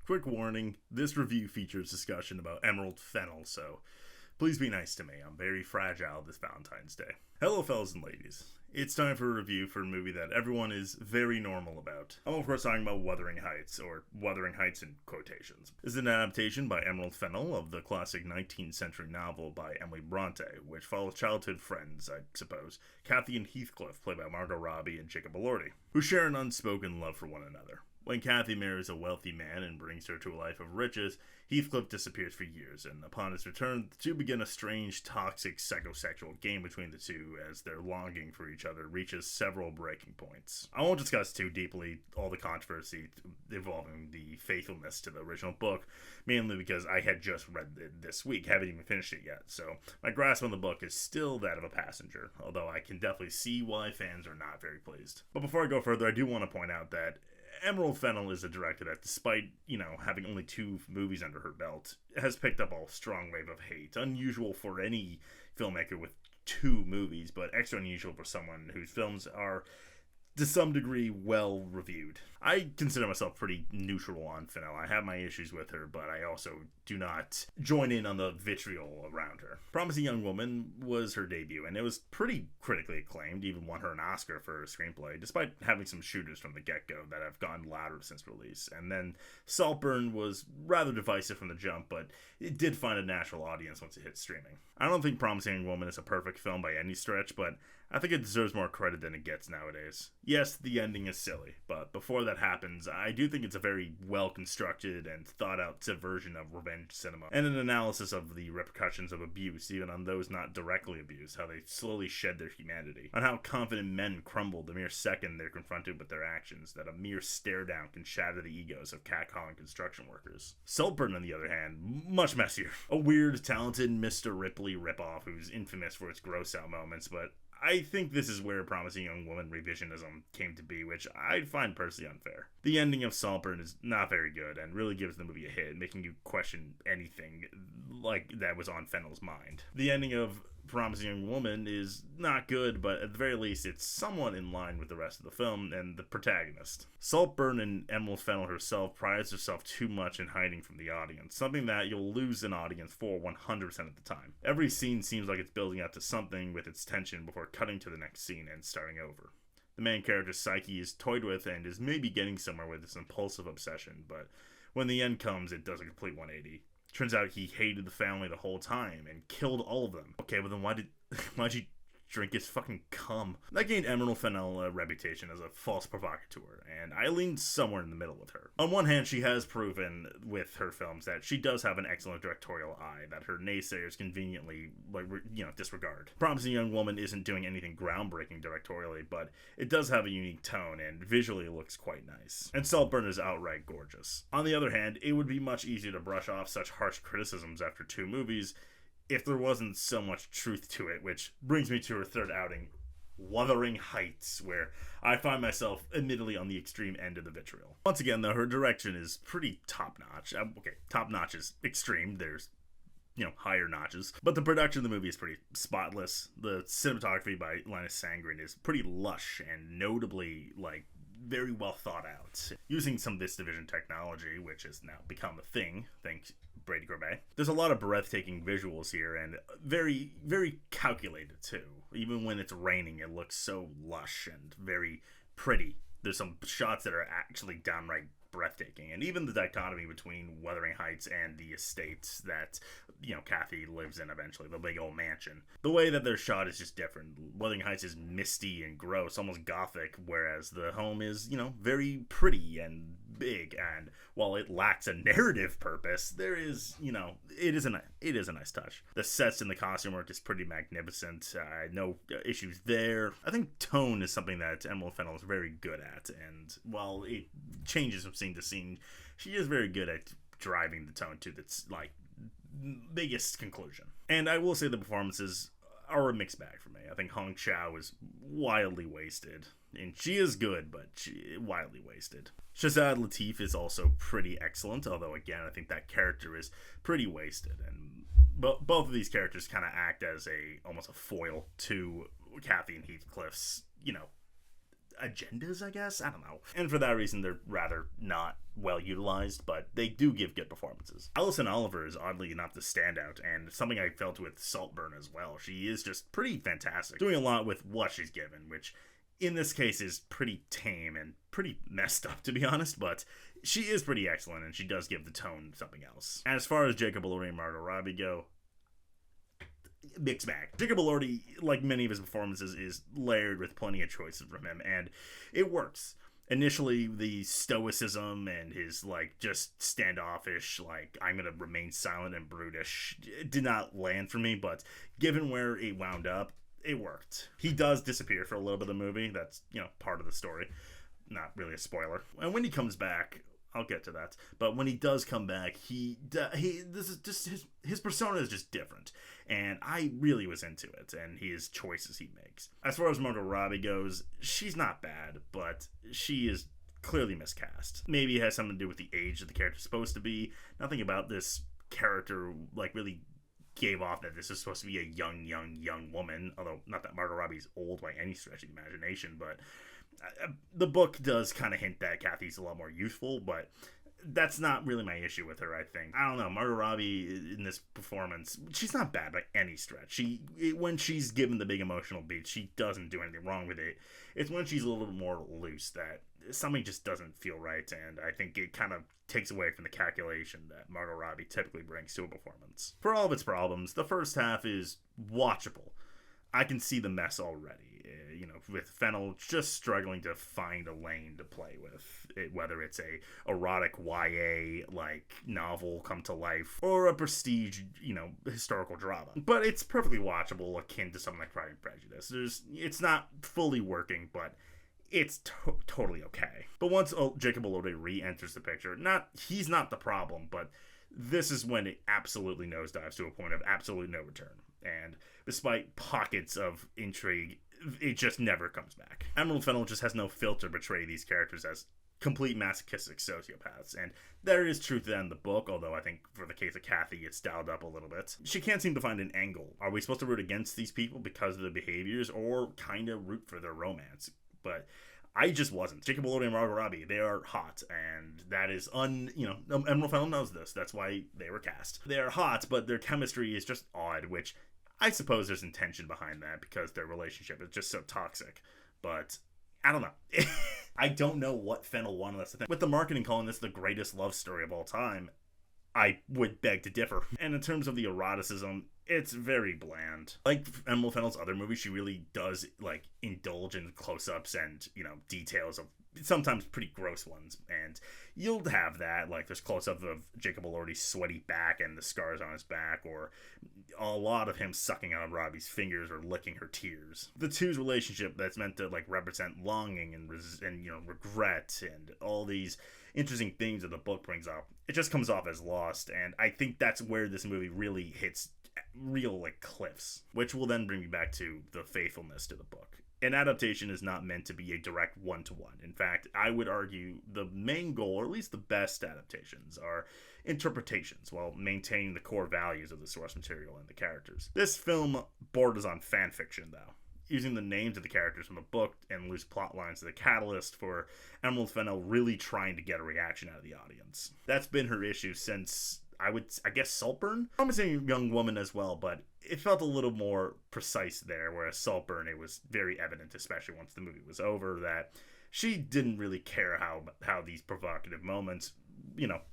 Quick warning, this review features discussion about emerald fennel, so please be nice to me. I'm very fragile this Valentine's Day. Hello, fellas and ladies. It's time for a review for a movie that everyone is very normal about. I'm of course talking about Wuthering Heights, or Wuthering Heights in quotations. This is an adaptation by Emerald Fennell of the classic 19th century novel by Emily Bronte, which follows childhood friends, I suppose, Kathy and Heathcliff, played by Margot Robbie and Jacob Elordi, who share an unspoken love for one another. When Kathy marries a wealthy man and brings her to a life of riches, Heathcliff disappears for years, and upon his return, the two begin a strange, toxic, psychosexual game between the two as their longing for each other reaches several breaking points. I won't discuss too deeply all the controversy involving the faithfulness to the original book, mainly because I had just read it this week, haven't even finished it yet, so my grasp on the book is still that of a passenger, although I can definitely see why fans are not very pleased. But before I go further, I do want to point out that Emerald Fennell is a director that, despite, having only 2 movies under her belt, has picked up a strong wave of hate. Unusual for any filmmaker with 2 movies, but extra unusual for someone whose films are, to some degree, well reviewed. I consider myself pretty neutral on Fennell. I have my issues with her, but I also do not join in on the vitriol around her. Promising Young Woman was her debut, and it was pretty critically acclaimed, even won her an Oscar for her screenplay, despite having some shooters from the get-go that have gotten louder since release. And then Saltburn was rather divisive from the jump, but it did find a natural audience once it hit streaming. I don't think Promising Young Woman is a perfect film by any stretch, but I think it deserves more credit than it gets nowadays. Yes, the ending is silly, but before that happens, I do think it's a very well-constructed and thought-out subversion of revenge cinema, and an analysis of the repercussions of abuse, even on those not directly abused, how they slowly shed their humanity, on how confident men crumble the mere second they're confronted with their actions, that a mere stare-down can shatter the egos of catcalling construction workers. Saltburn, on the other hand, much messier. A weird, talented Mr. Ripley ripoff who's infamous for its gross-out moments, but I think this is where Promising Young Woman revisionism came to be, which I find personally unfair. The ending of Saltburn is not very good and really gives the movie a hit, making you question anything like that was on Fennell's mind. The ending of Promising Young Woman is not good, but at the very least it's somewhat in line with the rest of the film and the protagonist. Saltburn and Emerald Fennell herself prides herself too much in hiding from the audience, something that you'll lose an audience for 100% of the time. Every scene seems like it's building up to something with its tension before cutting to the next scene and starting over. The main character's psyche is toyed with and is maybe getting somewhere with this impulsive obsession, but when the end comes, it does a complete 180. Turns out he hated the family the whole time and killed all of them. Okay, well then why'd you drink his fucking cum? That gained Emerald Fennell a reputation as a false provocateur, and I leaned somewhere in the middle with her. On one hand, she has proven with her films that she does have an excellent directorial eye that her naysayers conveniently, disregard. Promising Young Woman isn't doing anything groundbreaking directorially, but it does have a unique tone and visually looks quite nice. And Saltburn is outright gorgeous. On the other hand, it would be much easier to brush off such harsh criticisms after 2 movies if there wasn't so much truth to it, which brings me to her third outing, Wuthering Heights, where I find myself admittedly on the extreme end of the vitriol. Once again, though, her direction is pretty top-notch. Okay, top-notch is extreme. There's higher notches. But the production of the movie is pretty spotless. The cinematography by Linus Sandgren is pretty lush and notably, very well thought out. Using some This Division technology, which has now become a thing, thanks Brady Corbet. There's a lot of breathtaking visuals here, and very, very calculated too. Even when it's raining, it looks so lush and very pretty. There's some shots that are actually downright breathtaking, and even the dichotomy between Wuthering Heights and the estates that Kathy lives in eventually, the big old mansion. The way that they're shot is just different. Wuthering Heights is misty and gross, almost gothic, whereas the home is very pretty and big, and while it lacks a narrative purpose, there is it is a nice touch. The sets and the costume work is pretty magnificent. No issues there. I think tone is something that Emerald Fennell is very good at, and while it changes from scene to scene, she is very good at driving the tone to its biggest conclusion. And I will say the performances are a mixed bag for me. I think Hong Chow is wildly wasted, and she is good, but wildly wasted. Shazad Latif is also pretty excellent, although again I think that character is pretty wasted, and both of these characters kind of act as almost a foil to Kathy and Heathcliff's agendas, I guess? I don't know. And for that reason, they're rather not well utilized, but they do give good performances. Alison Oliver is oddly enough the standout, and something I felt with Saltburn as well. She is just pretty fantastic, doing a lot with what she's given, which in this case is pretty tame and pretty messed up, to be honest, but she is pretty excellent, and she does give the tone something else. As far as Jacob Elordi and Margot Robbie go, mixed bag. Jacob Elordi, like many of his performances, is layered with plenty of choices from him, and it works. Initially, the stoicism and his, like, just standoffish, like, I'm gonna remain silent and brutish, did not land for me, but given where it wound up, it worked. He does disappear for a little bit of the movie. That's, part of the story. Not really a spoiler. And when he comes back, I'll get to that. But when he does come back, this is just his persona is just different, and I really was into it and his choices he makes. As far as Margot Robbie goes, she's not bad, but she is clearly miscast. Maybe it has something to do with the age that the character's supposed to be. Nothing about this character really gave off that this is supposed to be a young woman. Although not that Margot Robbie's old by any stretch of the imagination, but the book does kind of hint that Kathy's a lot more youthful, but that's not really my issue with her, I think. I don't know, Margot Robbie in this performance, she's not bad by any stretch. When she's given the big emotional beats, she doesn't do anything wrong with it. It's when she's a little bit more loose that something just doesn't feel right, and I think it kind of takes away from the calculation that Margot Robbie typically brings to a performance. For all of its problems, the first half is watchable. I can see the mess already. With Fennel just struggling to find a lane to play with, whether it's a erotic YA novel come to life or a prestige, historical drama. But it's perfectly watchable, akin to something like Pride and Prejudice. It's not fully working, but it's totally okay. But once Jacob Elordi re-enters the picture, he's not the problem, but this is when it absolutely nosedives to a point of absolute no return. And despite pockets of intrigue, it just never comes back. Emerald Fennell just has no filter to portray these characters as complete masochistic sociopaths, and there is truth to that in the book, although I think for the case of Kathy, it's dialed up a little bit. She can't seem to find an angle. Are we supposed to root against these people because of their behaviors, or kind of root for their romance? But I just wasn't. Jacob Elordi and Margot Robbie, they are hot, and that is Emerald Fennell knows this. That's why they were cast. They are hot, but their chemistry is just odd, which I suppose there's intention behind that because their relationship is just so toxic. But I don't know. I don't know what Fennell wanted us to think. With the marketing calling this the greatest love story of all time, I would beg to differ. And in terms of the eroticism, it's very bland. Like Emerald Fennell's other movies, she really does indulge in close-ups and details of sometimes pretty gross ones, and you'll have that, there's close-up of Jacob Elordi's sweaty back and the scars on his back, or a lot of him sucking on Robbie's fingers or licking her tears. The two's relationship that's meant to represent longing and regret and all these interesting things that the book brings up, it just comes off as lost, and I think that's where this movie really hits real cliffs, which will then bring me back to the faithfulness to the book. An adaptation is not meant to be a direct one-to-one. In fact, I would argue the main goal, or at least the best adaptations, are interpretations while maintaining the core values of the source material and the characters. This film borders on fan fiction, though, using the names of the characters from the book and loose plot lines as the catalyst for Emerald Fennell really trying to get a reaction out of the audience. That's been her issue since, I guess, Saltburn? Promising Young Woman as well, but it felt a little more precise there, whereas Saltburn, it was very evident, especially once the movie was over, that she didn't really care how these provocative moments,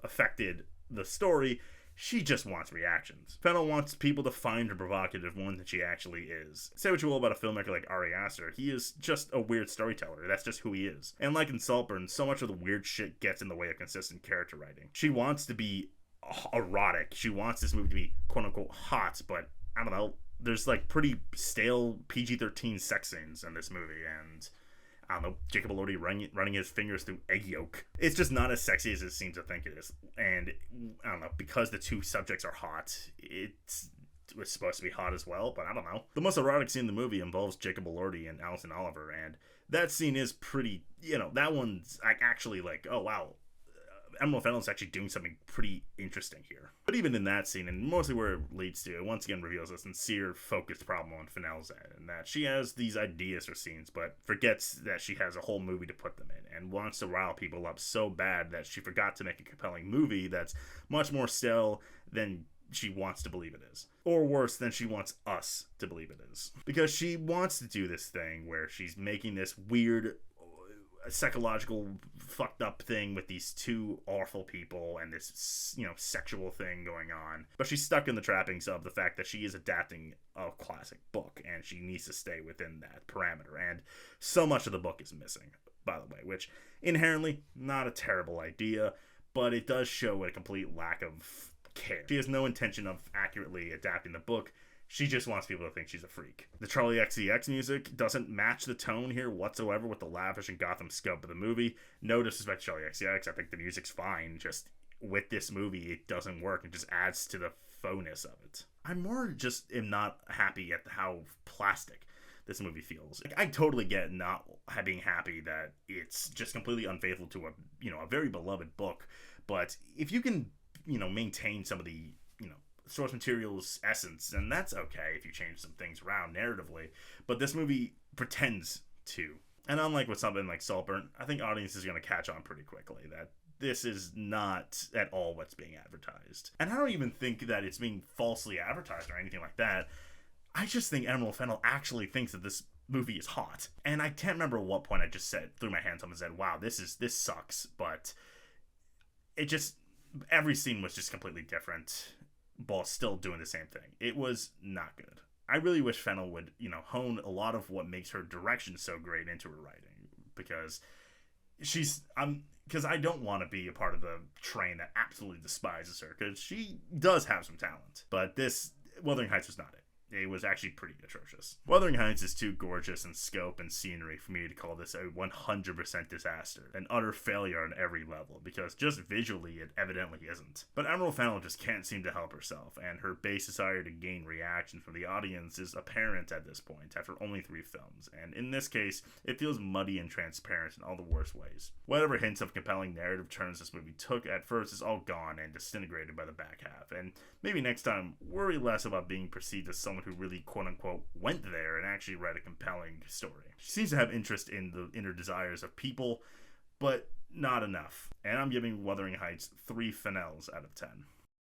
affected the story. She just wants reactions. Fennell wants people to find her provocative more than she actually is. Say what you will about a filmmaker like Ari Aster, he is just a weird storyteller. That's just who he is. And like in Saltburn, so much of the weird shit gets in the way of consistent character writing. She wants to be erotic. She wants this movie to be quote-unquote hot, but I don't know, there's pretty stale PG-13 sex scenes in this movie, and I don't know, Jacob Elordi running his fingers through egg yolk. It's just not as sexy as it seems to think it is. And I don't know, because the two subjects are hot, it was supposed to be hot as well, but I don't know. The most erotic scene in the movie involves Jacob Elordi and Alison Oliver, and that scene is pretty, that one's actually oh wow, Emerald Fennell is actually doing something pretty interesting here. But even in that scene, and mostly where it leads to, it once again reveals a sincere, focused problem on Fennell's end, and that she has these ideas for scenes, but forgets that she has a whole movie to put them in, and wants to rile people up so bad that she forgot to make a compelling movie that's much more stale than she wants to believe it is. Or worse, than she wants us to believe it is. Because she wants to do this thing where she's making this weird psychological fucked up thing with these two awful people and this, sexual thing going on. But she's stuck in the trappings of the fact that she is adapting a classic book and she needs to stay within that parameter. And so much of the book is missing, by the way, which inherently not a terrible idea, but it does show a complete lack of care. She has no intention of accurately adapting the book. She just wants people to think she's a freak. The Charlie XCX music doesn't match the tone here whatsoever with the lavish and Gotham scope of the movie. No disrespect to Charlie XCX, I think the music's fine. Just with this movie, it doesn't work. It just adds to the faux-ness of it. I more just am not happy at how plastic this movie feels. I totally get not being happy that it's just completely unfaithful to a very beloved book. But if you can, maintain some of the, source material's essence, and that's okay if you change some things around narratively, but this movie pretends to. And unlike with something like Saltburn, I think audiences are going to catch on pretty quickly that this is not at all what's being advertised. And I don't even think that it's being falsely advertised or anything like that. I just think Emerald Fennell actually thinks that this movie is hot. And I can't remember at what point I just threw my hands up and said, wow, this sucks, but it just, every scene was just completely different, while still doing the same thing. It was not good. I really wish Fennell would, hone a lot of what makes her direction so great into her writing, because I don't want to be a part of the train that absolutely despises her, because she does have some talent. But this, Wuthering Heights was not it. It was actually pretty atrocious. Wuthering Heights is too gorgeous in scope and scenery for me to call this a 100% disaster. An utter failure on every level, because just visually it evidently isn't. But Emerald Fennell just can't seem to help herself, and her base desire to gain reaction from the audience is apparent at this point, after only 3 films, and in this case, it feels muddy and transparent in all the worst ways. Whatever hints of compelling narrative turns this movie took at first is all gone and disintegrated by the back half, and maybe next time, worry less about being perceived as someone who really quote-unquote went there and actually read a compelling story. She seems to have interest in the inner desires of people, but not enough. And I'm giving Wuthering Heights 3 Fennells out of 10.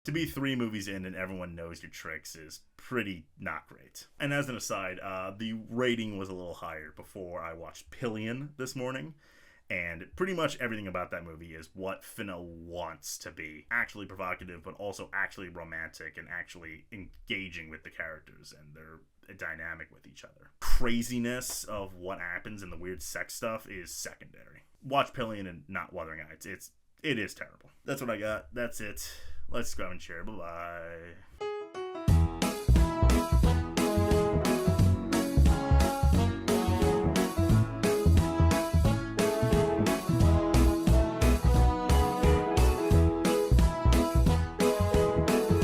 To be 3 movies in and everyone knows your tricks is pretty not great. And as an aside, the rating was a little higher before I watched Pillion this morning. And pretty much everything about that movie is what Fennell wants to be. Actually provocative, but also actually romantic and actually engaging with the characters and their dynamic with each other. Craziness of what happens and the weird sex stuff is secondary. Watch Pillion and not Wuthering Heights. It is terrible. That's what I got. That's it. Let's go and share. Bye-bye.